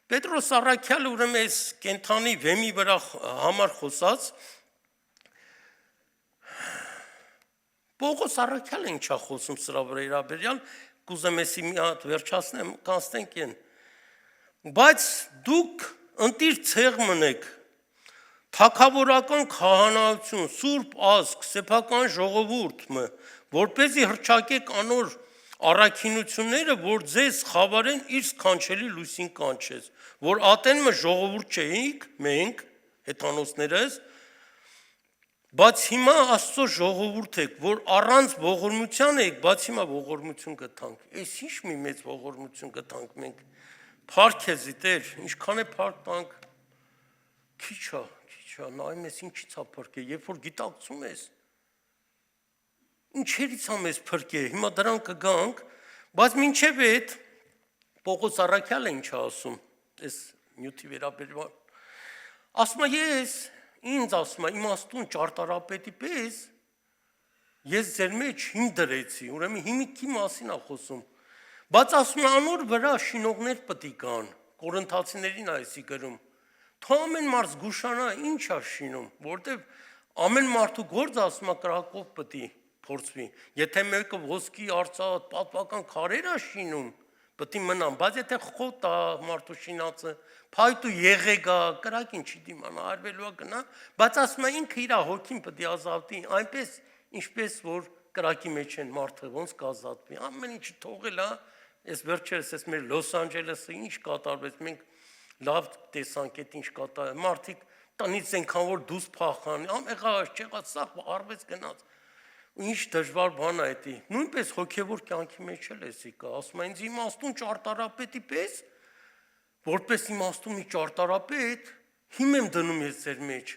Պետրոս Առաքյալը ուրեմն այս կենթանի վեմի վրա համար խոսած Պողոս Առաքյալը ինչ է խոսում սրա վրա իրաբերյալ, կուզեմ էսի մի հատ վերջացնեմ, կանցնենք են։ Բայց դուք ընտիր ցեղ մնեք, թագավորական քահանայություն, սուրբ ազգ, սեփական ժողովուրդ, որպեսզի հռչակեք անոր առաքինությունները, որ ձեզ խավարեն իր սքանչելի լույսին կանչեց, որ ատենը ժողովուրդ չէինք, մենք, հեթանոսներս, բայց հիմա Աստծո ժողովուրդ եք, որ առանց ողորմության եք, բայց հիմա ողորմություն գտանք։ Այս ինչ մի մեծ ողորմություն գտանք մենք։ Փառք քեզ Տեր, ինչքան է փառք տանք։ Քիչ է, նայում ես ինչից է փրկե, երբ որ գիտակցում ես։ Ինչերից է մեզ փրկե, հիմա դրան կգանք, բայց մինչև այդ Պողոս Առաքյալը ինչ է ասում, այս նյութի վերաբերյալ։ Ասում ես, ինձ ասում իմաստուն ճարտարապետի պես, ես ձեր մեջ հիմ դրեցի, ուրեմն հիմքի մասին է խոսում։ Բայց ասում անոր վրա շինողներ պետք է կան, Կորինթացիներին այսի գրում։ Թող ամեն մարդ զգուշանա ինչ է շինում, որտեվ ամեն մարդու գործը ասում կրակով պետք է փորձվի։ Եթե մեկը ոսկի արծաթ պատվական քարեր է շինում, պետք է մնան, բայց եթե խոտ է մարդու շինածը, փայտ ու եղեգ է, կրակին չի դիմանա, արվելու է գնա, բայց ասում ինքը իր հոգին պետք է ազատի, այնպես ինչպես որ կրակի մեջ են մարդը ոնց կազատվի, ամեն ինչ թողել է, այս վերջերս այս մեր Լոս Անջելեսը ինչ կատարվեց, մենք լավ տեսանք այդ ինչ կատարել, մարդիկ տնից այնքան որ դուս փախան, եղած չեղած սա արվեց գնաց, ինչ դժվար բան է դա, նույնպես հոգևոր կյանքի մեջ էլ էսի կա, ասում են ինձ իմաստուն ճարտարապետի պես, որպես իմաստուն մի ճարտարապետ, հիմ եմ դնում ես ձեր մեջ,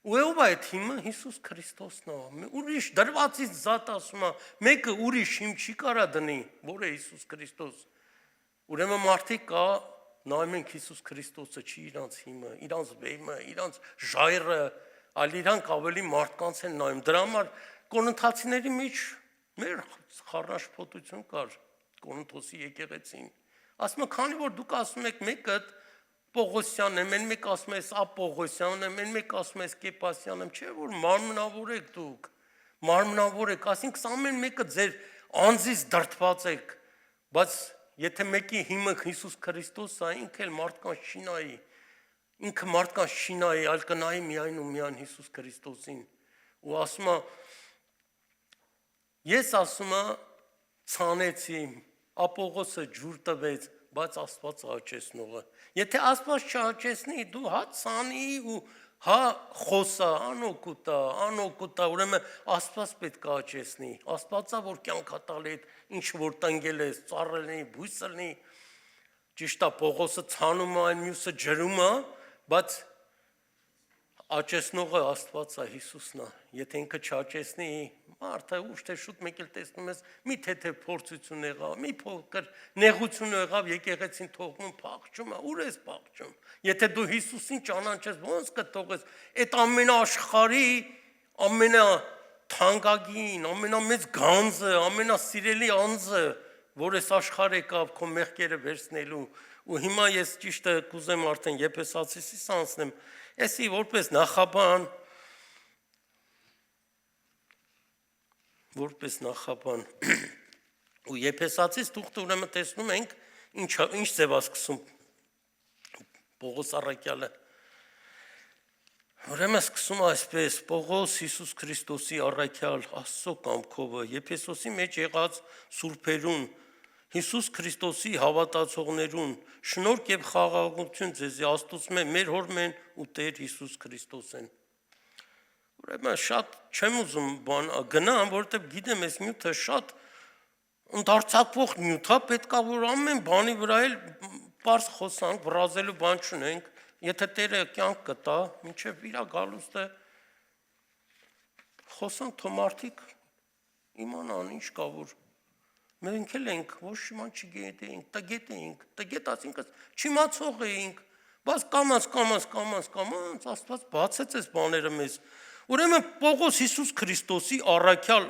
ու ով է այդ հիմը, Հիսուս Քրիստոսն է, ուրիշ դրվածից զատ ասում է, մեկը ուրիշ հիմ չի կարա դնի, որ է Հիսուս Քրիստոս, ուրեմն մարդիկ կա, նայում ենք Հիսուս Քրիստոսը չի իրանց հիմը, իրանց վեհը, իրանց ժայռը, այլ իրանք ավելի մարդկանց են նայում, դրա համար Կորինթացիների մեջ մեր խառնաշփոթություն կար, Կորինթոսի եկեղեցին, ասում քանի որ դուք ասում եք մեկը Պողոսյան եմ, են մեկ ասում ես Ապողոսյան եմ, են մեկ ասում ես Կեպասյան եմ, չէ՞ որ մարմնավոր եք դուք, մարմնավոր եք, ասինքն ամեն մեկը ձեր անձից դրդված եք, բայց եթե մեկի հիմը Հիսուս Քրիստոս է, ինքը էլ մարդկանց շինայի, ինքը մարդկանց շինայի, այլ կնայի միայն ու միայն Հիսուս Քրիստոսին, ու ասում է, ես ասում է, ցանեցի, Ապողոսը ջուր տվեց, բայց Աստված աճեցնողը։ Եթե Աստված չաճեցնի, դու հա ցանի ու հա խոսա, անօգուտա, ուրեմն Աստված պետք է աճեցնի։ Աստվածա որ կյանքա տալ այդ ինչ որ տնգել ես, ծառելնի, բույսելնի։ Ճիշտ է, Պողոսը ցանում է, այն մյուսը ջրում է, բայց աճեցնողը Աստված է, Հիսուսն է։ Եթե ինքը չաճեցնի, մարդը ուշ թե շուտ մեկ էլ տեսնում ես, մի թեթև փորձություն եղավ, մի փոքր նեղություն եղավ, եկեղեցին թողնում, փախչում է, ուր ես փախչում։ Եթե դու Հիսուսին ճանաչես, ոնց կթողես այդ ամենաաշխարհի ամենաթանկագին, ամենամեծ գանձը, ամենասիրելի անձը, որ այս աշխարհ եկավ քո մեղքերը վերցնելու, ու հիմա ես ճիշտ է կուզեմ արդեն Եփեսացիից անցնեմ, Էսի որպես նախաբան ու Եփեսացից թուղթը ուրեմն տեսնում ենք ինչ ձև ասկսում Պողոս առաքյալը ուրեմն սկսում այսպես Պողոս Հիսուս Քրիստոսի առաքյալ Աստծո կամքով Եփեսոսի մեջ եղած սուրբերուն Հիսուս Քրիստոսի հավատացողներուն շնորհք եւ խաղաղություն ձեզի Աստծո մեր հոր մեն ու Տեր Հիսուս Քրիստոսեն Ուրեմն շատ չեմ ուզում բան գնամ, որովհետև գիտեմ այս նյութը շատ ընդարձակվող նյութ է, պետք է որ ամեն բանի վրա էլ բարձ խոսանք, վրազելու բան չունենք, եթե Տերը կյանք կտա, մինչև իր գալուստը խոսանք թող մարդիկ իմանան ինչ կա որ մենք էլ ենք ոչ մի չգիտենք, տգետ ասինքն չիմացող էինք, բայց կամած Աստված բացեց այս բաները մեզ Ուրեմն Պողոս Հիսուս Քրիստոսի առաքյալ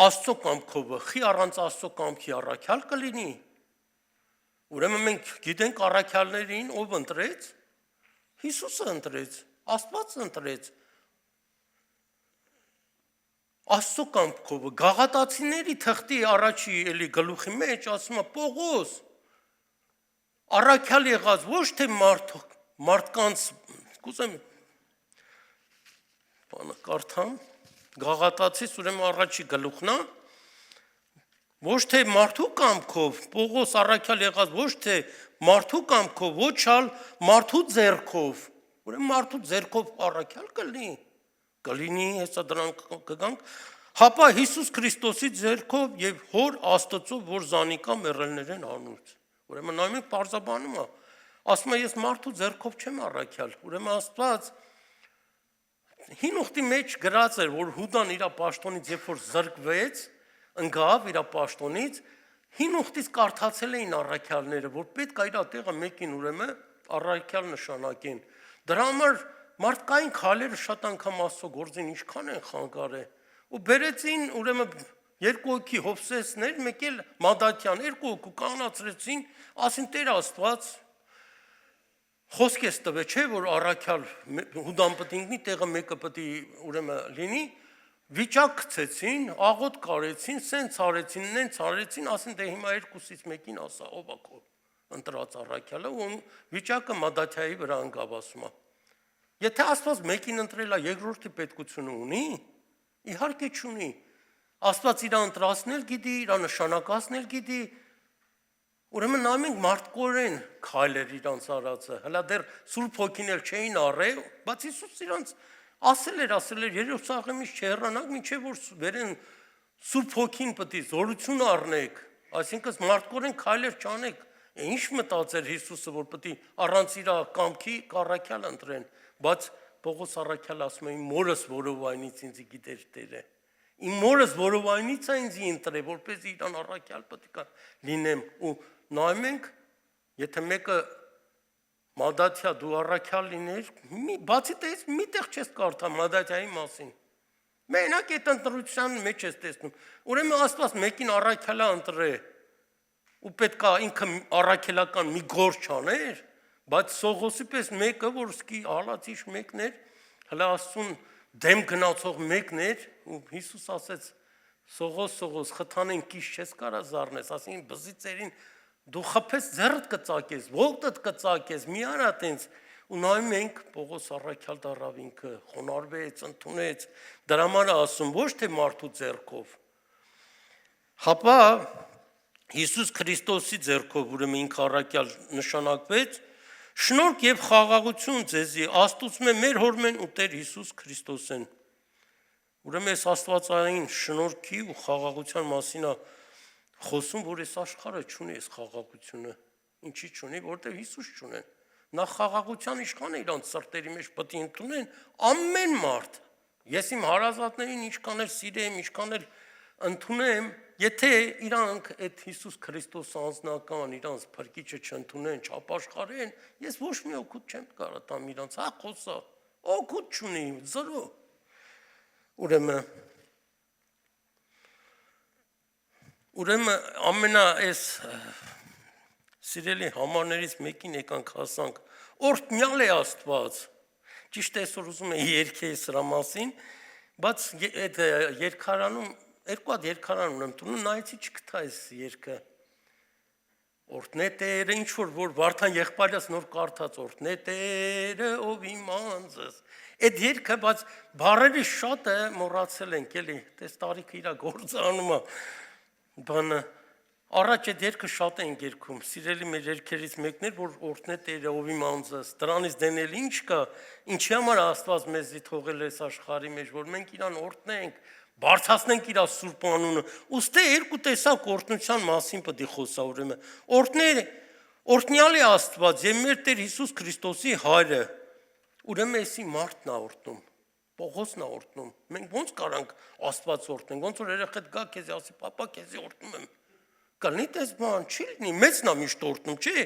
Աստծո կամքով, խի առանց Աստծո կամքի առաքյալ կլինի։ Ուրեմն մենք գիտենք առաքյալներին ով ընտրեց։ Հիսուսը ընտրեց, Աստվածը ընտրեց։ Աստծո կամքով գաղատացիների թղթի առաջի էլի գլուխի մեջ ասում է Պողոս առաքյալ եղած ոչ թե մարդկանց կուզեմ բանը կարդամ գաղատացից ուրեմն առաջի գլուխն է ոչ թե մարդու կամքով Պողոս առաքյալ եղած ոչ թե մարդու կամքով ոչ ալ մարդու ձեռքով ուրեմն մարդու ձեռքով առաքյալ կլինի հեսա դրանք կգանք հապա Հիսուս Քրիստոսի ձեռքով եւ հոր Աստծո որ զանիկա մեռելներեն անուց ուրեմն նայում եք բարձաբանում է ասում է ես մարդու ձեռքով չեմ առաքյալ ուրեմն Աստված հին ուխտի մեջ գրած էր որ Հուդան իր պաշտոնից երբ որ զրկվեց ընկավ իր պաշտոնից հին ուխտից կարդացել էին առաքյալները որ պետք է իր տեղը մեկին ուրեմն առաքյալ նշանակեն։ Դրա համար մարդկային քայլերը շատ անգամ Աստծո գործին ինչքան են խանգարել։ Ու բերեցին ուրեմն երկու հոգի Հովսեսներ, մեկ էլ Մադաթյան, երկու հոգու կանացրեցին, ասին Տեր Աստված խոսք ես տվել, չէ՞ որ առաքյալ Հուդան պետք ինքնի տեղը մեկը պետք ուրեմն լինի, վիճակ գցեցին, աղոտ կարեցին, սենց արեցին, նենց արեցին, ասին դե հիմա երկուսից մեկին ասա, ով է քո ընտրած առաքյալը, ու վիճակը Մադաթյայի վրա ընկավ ասում է։ Եթե Աստված մեկին ընտրել է, երկրորդի պետքությունը ունի, իհարկե չունի։ Աստված իր ընտրածնել գիտի, իր նշանակածնել գիտի, ուրեմն նա մենք մարդկորեն քայլեր իրանց արածը, հլա դեռ Սուրբ Հոգին էլ չէին առել, բայց Հիսուս իրանց ասել էր Երուսաղեմից չհեռանաք, մինչև որ վերեն Սուրբ Հոգին պետք է զորություն առնեք, այսինքն մարդկորեն քայլեր չանեք։ Ինչ մտածեր Հիսուսը, որ պետք է առանց իր կամքի առաքյալ ընտրեն, բայց Պողոս առաքյալ ասում է իմ մորս որովայնից ինձ գիտեր Տերը։ Իմ մորս որովայնից է ինձ ընտրել, որպես իրան առաքյալ պետք է լինեմ ու նայում ենք, եթե մեկը Մադաթյա դու առաքյալ լիներ, բացի դից միտեղ չես կարդա Մադաթյայի մասին։ Մենակ այդ ընտրության մեջ ես տեսնում։ Ուրեմն Աստված մեկին առաքյալա ընտրել ու պետք է ինքը առաքելական մի գործ չաներ, բայց Սողոսի պես մեկը, որ սկի հալածիչ մեկն էր, հələ Աստծուն դեմ գնացող մեկն էր, ու Հիսուս ասեց. Սողոս, խթանեն կիշ չես կարա զառնես, ասին բզիցերին դու խփես ձեռդ կծակես, ողդդ կծակես, մի արա տենց, ու նայում ենք Պողոս առաքյալ դառավ ինքը, խոնարհվեց, ընդունեց, դրա համար ասում ոչ թե մարդու ձեռքով, հապա Հիսուս Քրիստոսի ձեռքով, ուրեմն ինքը առաքյալ նշանակվեց, շնորհք եւ խաղաղություն ձեզի, Աստծո մեր հորմեն ու Տեր Հիսուս Քրիստոսեն։ Ուրեմն այս աստվածային շնորհքի ու խաղաղության մասին է խոսում, որ այս աշխարհը չունի այս խաղաղությունը, ինչի չունի, որտեղ Հիսուս չունեն։ Նա խաղաղության իշխանը իրանց սրտերի մեջ պետք է ընդունեն ամեն մարդ։ Ես իմ հարազատներին ինչքան էլ սիրեմ, ինչքան էլ ընդունեմ, եթե իրանք այդ Հիսուս Քրիստոս անձնական իրանց փրկիչը չընդունեն, չապաշխարեն, ես ոչ մի օգուտ չեմ կարող տամ իրանց, հա խոսա, օգուտ չունի, զրո։ Ուրեմն ամենա այս սիրելի համարներից մեկին եկանք հասանք, օրհնյալ է Աստված, ճիշտ այսօր ուզում եմ երգել սրա մասին, բայց այդ երգարանում, երկու հատ երգարան ունեմ տունում, նայեցի չգտա այս երգը, օրհնե Տերը, ինչ որ Վարդան եղբայրս նոր կարդաց, օրհնե Տերը, ով իմ անձս, այդ երգը, բայց բառերի շատը մոռացել ենք, էլի, տես տարիքը իր գործը անում է, բանը, առաջ այդ երգը շատ են երգում, սիրելի մեր երգերից մեկն էր, որ օրհնե Տերը, ով իմ անձս, դրանից դենել ինչ կա, ինչի համար Աստված մեզի թողել այս աշխարհի մեջ, որ մենք իրան օրհնենք, բարձրացնենք իր սուրբ անունը, ուստի երկու տեսակ օրհնության մասին պետք է խոսա ուրեմն, օրհնյալ է Աստված եւ մեր Տեր Հիսուս Քրիստոսի հայրը, ուրեմն էսի մարդն է օրհնում, Պողոսն է օրհնում, մենք ոնց կարանք Աստված օրհնենք, ոնց որ երեխեդ գա քեզ ասի, պապա քեզի օրհնում եմ, կլինի տես բան, չի լինի, մեծն է միշտ օրհնում, չէ,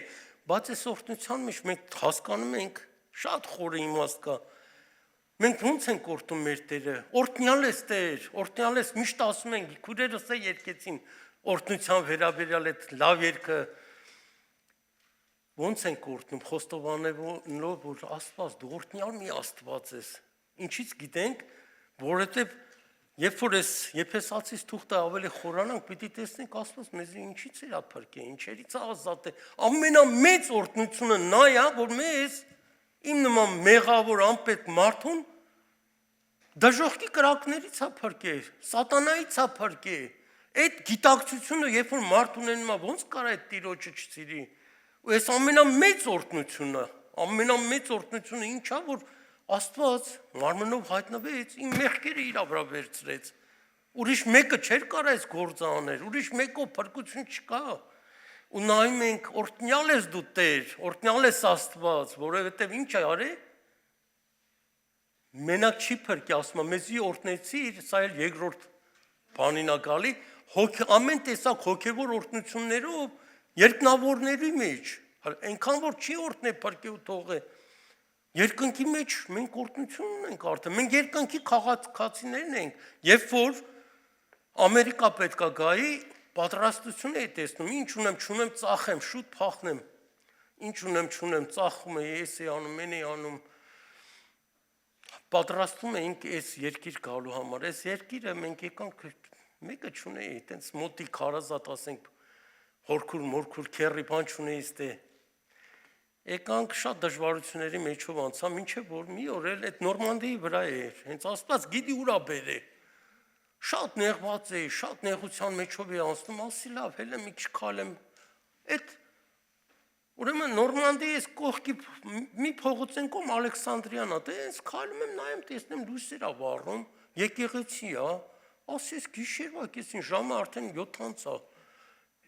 բայց այս օրհնության մեջ մենք հասկանում ենք, շատ խորը իմաստ կա, մենք ոնց ենք օրհնում մեր Տերը, օրհնյալ ես Տեր, օրհնյալ ես, միշտ ասում ենք, քուրերս է երգեցին օրհնության վերաբերյալ այդ լավ երգը, ոնց ենք օրհնում, խոստովանելով, որ Աստված դու օրհնյալ մի Աստված ես, ինչից գիտենք, որովհետև երբ որ այս Եփեսացիս թուղթը ավելի խորանանք, պիտի տեսնենք Աստված մեզ ինչից է փրկել, ինչերից ազատ է, ամենամեծ օրհնությունը նա է, որ մեզ իմ նման մեղավոր անպետք մարդուն դժոխքի կրակներից է փրկել, սատանայից է փրկել, այդ գիտակցությունը, երբ որ մարդ ունենում է, ոնց կարա այդ Տիրոջը չսիրի, ու այս ամենամեծ օրհնությունը ինչա, որ Աստված մարմնով հայտնվեց, իմ մեղքերը իր վրա վերցրեց, ուրիշ մեկը չէր կարող այս գործը անել, ուրիշ մեկով փրկություն չկա, ու նայում ենք, օրհնյալ ես դու Տեր, օրհնյալ ես Աստված, որովհետև ինչ է արել, մենակ չի փրկի, ասում է, մեզի օրհնեցիր, սա էլ երկրորդ բանին է գալի, ամեն տեսակ հոգևոր օրհնություններով երկնավորների մեջ, Այնքան որ չի օրտնե փրկի ու թողե։ Երկնքի մեջ մենք օրտնություն ունենք արդեն։ Մենք երկնքի քաղաքացիներն ենք, երբ որ Ամերիկա պետքա գայի, պատրաստություն էի տեսնում, ինչ ունեմ, չունեմ, ծախեմ, շուտ փախնեմ։ Ինչ ունեմ, չունեմ, ծախում էի, էս էի անում, մեն էի անում։ Պատրաստում էինք այս երկիր գալու համար։ Այս երկիրը մենք եկանք մեկը չունեի, այտենց մոտի քարազատ ասենք հորքուր մորքուր քերի բան չունեի ստե։ Եկանք շատ դժվարությունների մեջով անցա, մինչև որ մի օր էլ այդ Նորմանդիի վրա էր, հենց Աստված գիտի ուրա բերե։ Շատ նեղված էի, շատ նեղության մեջով էի անցնում, ասի լավ, հələ մի քիչ քալեմ։ Այդ ուրեմն Նորմանդիի այս կողքի մի փողոցեն կողմ Ալեքսանդրիան է, դե այս քալում եմ, նայեմ, տեսնեմ լույսեր ա վառում, եկեղեցի է, ասես գիշերվա կեսին ժամը արդեն 7-ից է։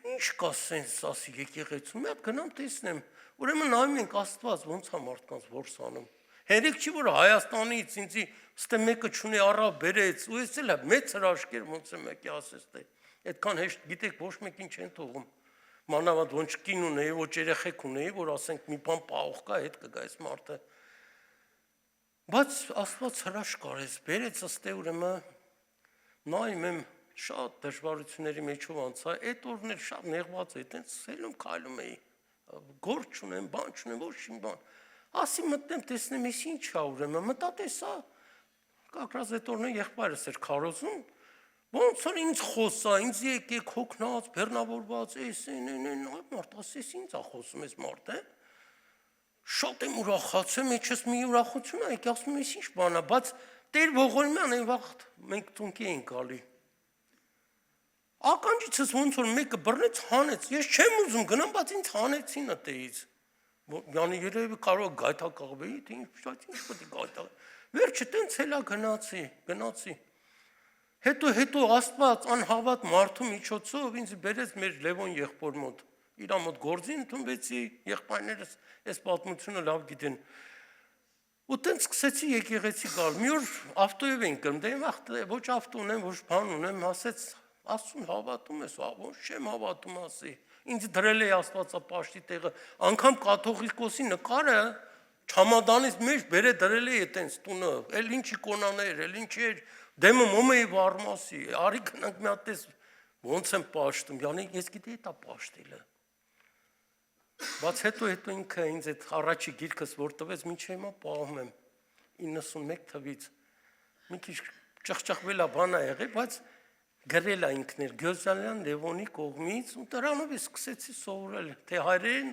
Ինչ կա սենց ասի եկեղեցու, մի հատ գնամ տեսնեմ։ Ուրեմն նայում ենք Աստված ոնց է մարդկանց որս անում։ Հերիք չի որ Հայաստանից ինձի ստե մեկը չունի առավ բերեց, ու ես էլ մեծ հրաշքեր ոնց է մեկի ասես դե։ Այդքան հեշտ գիտեք ոչ մեկին չեն թողում։ Մանավանդ ոչ կին ունեի, ոչ երեխեք ունեի, որ ասենք մի բան պահող կա, հետ կգա այս մարդը։ Բայց Աստված հրաշք արեց, բերեց ըստե ուրեմն նայում եմ շատ դժվարությունների մեջով անցա, այդ օրն էլ շատ նեղված էի, այտենց սելում քայլում էի, գործ չունեմ, բան չունեմ, ոչ մի բան։ Ասի մտնեմ, տեսնեմ, ես ինչ ա ուրեմն, մտա տեսա, կակրած այդ օրն եղբայրս էր քարոզում, ոնց որ ինձ խոսա, ինձ եկեք հոգնած, բեռնավորված, էս մարդ, ասես ինձ ա խոսում այս մարդը։ Շատ եմ ուրախացել, մեջս մի ուրախություն ա, եկի ասում ես ինչ բան ա, բայց Տեր Ողորմյան այն վաղտ մենք տունքի էինք գալի։ Ականջիցս ոնց որ մեկը բռնեց, հանեց, ես չեմ ուզում գնամ, բայց ինձ հանեցին ըտեից։ Յանի երևի կարող գայթակղվեի, թե ինչ պետք է գայթակղ։ Վերջը տենց հելա գնացի։ Հետո Աստված անհավատ մարդու միջոցով ինձ բերեց մեր Լևոն եղբոր մոտ։ Իր մոտ գործին ընդունվեցի, եղբայրներս այս պատմությունը լավ գիտեն։ Ու տենց սկսեցի եկեղեցի գալ։ Մի օր ավտոյով ենք գնում, դե վաղտ ոչ ավտո ունեմ, ոչ բան ունեմ, ասեց Աստծուն հավատում ես, ոչ չեմ հավատում ասի։ Ինձ դրել է Աստվածապաշտի տեղը, անգամ կաթողիկոսի նկարը չամադանից մեջ բերե դրել է այտենց տունը, էլ ինչ իկոնաներ, էլ ինչ էր, դեմը մոմեի վարմասի, արի գնանք մի հատ տես ոնց եմ պաշտում, յանի ես գիտեի դա պաշտելը։ Բայց հետո ինքը ինձ այդ առաջի գիրքս որ տվեց, մինչև հիմա պահում եմ 91 թվից։ Մի քիչ ճղճղվել է բան ա եղել, բայց գրել է ինքն էր Գյոզալյան Լևոնի կողմից ու դրանով ես սկսեցի սովորել, թե հայերեն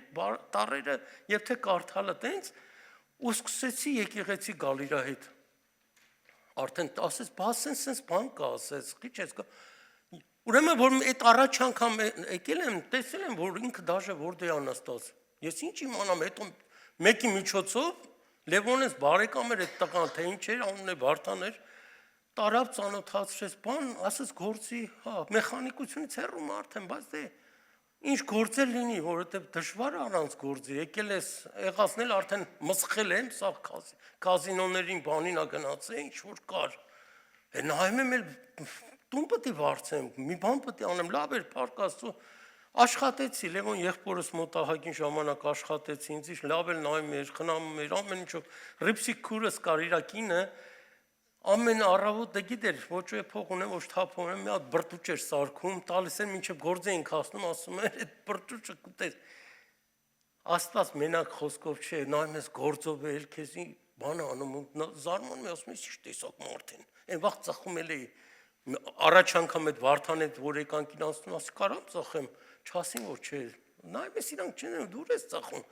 տառերը եւ թե կարդալը տենց ու սկսեցի եկեղեցի գալ իր հետ։ Արդեն ասես, բասեն sense բան կա, ասես, քիչ ես կա։ Ուրեմն որ այդ առաջ անգամ եկել եմ, տեսել եմ, որ ինքը դաժե որտե անաստած։ Ես ինչ իմանամ, հետո մեկի միջոցով Լևոնես բարեկամ էր այդ տղան, թե ինչ էր, անունն է Վարդան էր, տարավ ծանոթացրեց, բան, ասես գործի, հա, մեխանիկությունից հեռու մարդ եմ, բայց դե ինչ գործել լինի, որովհետև դժվար է առանց գործի, եկել ես եղածնել արդեն մսխել եմ, սա կազինոներին բանին ա գնացել, ինչ որ կար։ Նայում եմ էլ տուն պետք է վարձեմ, մի բան պետք է անեմ, լավ էր փառք Աստծո, աշխատեցի, Լևոն եղբորս մոտ ահագին ժամանակ աշխատեցի, ինձ լավ էլ նայում էր, խնամում էր, ամեն ինչով, Ռիփսիկ քուրս կար իր կինը, ամեն առավոտը գիտեր, ոչ փող ունեմ, ոչ թափ ունեմ, մի հատ բրտուճ էր սարքում, տալիս էր մինչև գործ էինք հասնում, ասում էր, այդ բրտուճը կուտես։ Աստված մենակ խոսքով չէ, նայում ես գործով էլ քեզի բան անում, զարմանում ես, ասում ես, ի՞նչ տեսակ մարդ են։ Այն վաղ ծխում էի առաջ անգամ այդ Վարդան հետ որ եկանքին անցնում, ասի կարամ ծխեմ, չասին որ չէ։ Նայում ես իրանք չեն, դուր ես ծխում։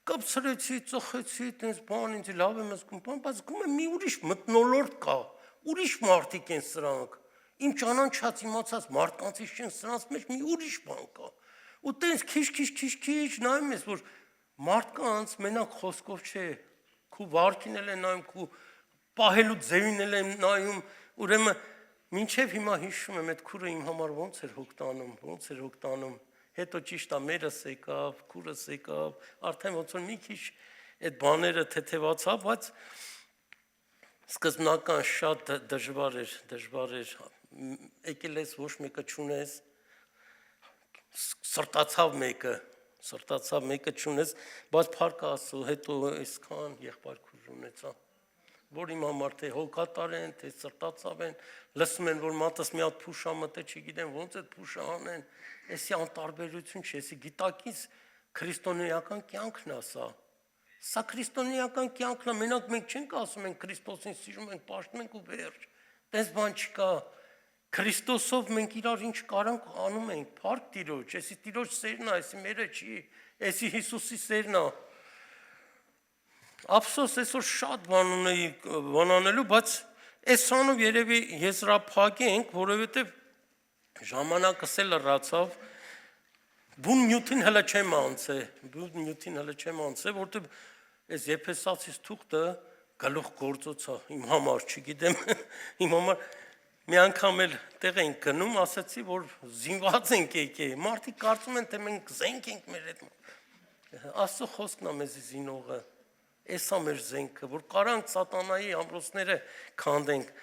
Կպցրեցի, ծխեցի, տենց բան ինձ լավ եմ զգում, բայց զգում եմ մի ուրիշ մթնոլորտ կա, ուրիշ մարդիկ են սրանք։ Իմ ճանաչած իմացած մարդկանցից չեն, սրանց մեջ մի ուրիշ բան կա։ Ու տենց քիչ նայում ես, որ մարդկանց մենակ խոսքով չէ, քու վարքին էլ են նայում, քու պահելու ձևին էլ են նայում, ուրեմն մինչև հիմա հիշում եմ այդ քուրը իմ համար ոնց էր հոգտանում, հետո ճիշտ է մերս եկավ, քուրս եկավ, արդեն ոնց որ մի քիչ այդ բաները թեթևացավ, բայց սկզբնական շատ դժվար էր, եկել ես ոչ մեկը չունես, սրտացավ մեկը, Սրտացավ մեկը չունես, բայց փառք Աստծո, հետո այսքան եղբայր քույր ունեցա, որ իմ համար թե հոգատար են, թե սրտացավ են, լսում են, որ մատս մի հատ փուշա մտե, չգիտեմ ոնց այդ փուշը անեն, էսի անտարբերություն չէ, էսի գիտակից քրիստոնեական կյանքն է սա։ Սա քրիստոնեական կյանքն է, մենակ մենք չենք ասում ենք Քրիստոսին սիրում ենք, պաշտում ենք ու վերջ։ Տես բան չկա։ Քրիստոսով մենք իրար ինչ կարանք անում ենք, փառք Տիրոջ, էսի Տիրոջ սերն է, էսի մերը չի, էսի Հիսուսի սերն է։ Ափսոս այսօր շատ բան ունեի բան անելու, բայց այսանով երևի եզրափակենք, որովհետև ժամանակս էլ լրացավ, բուն նյութին հələ չեմ անցե, որտեղ այս Եփեսացիս թուղթը գլուխ գործոց է իմ համար, չգիտեմ, իմ համար մի անգամ էլ տեղ ենք գնում, ասացի, որ զինված ենք եկել, մարդիկ կարծում են, թե մենք զենք ենք մեր հետ, Աստծո խոսքն է մեզի զինողը, էսա մեր զենքը, որ կարանք սատանայի ամրոցները քանդենք,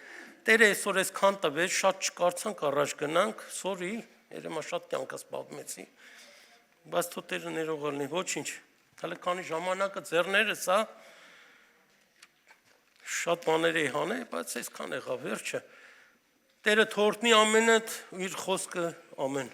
Տերը այսօր այսքան տվեց, շատ չկարծանք առաջ գնանք, սորի, երեմա շատ կյանքս պատմեցի, բայց թո Տերը ներողալ լինի, ոչինչ, հələ քանի ժամանակը ձեռներս է, շատ բաներ էի հանել, բայց այսքան եղավ, վերջը, Տերը թողնի ամենդ իր խոսքը ամեն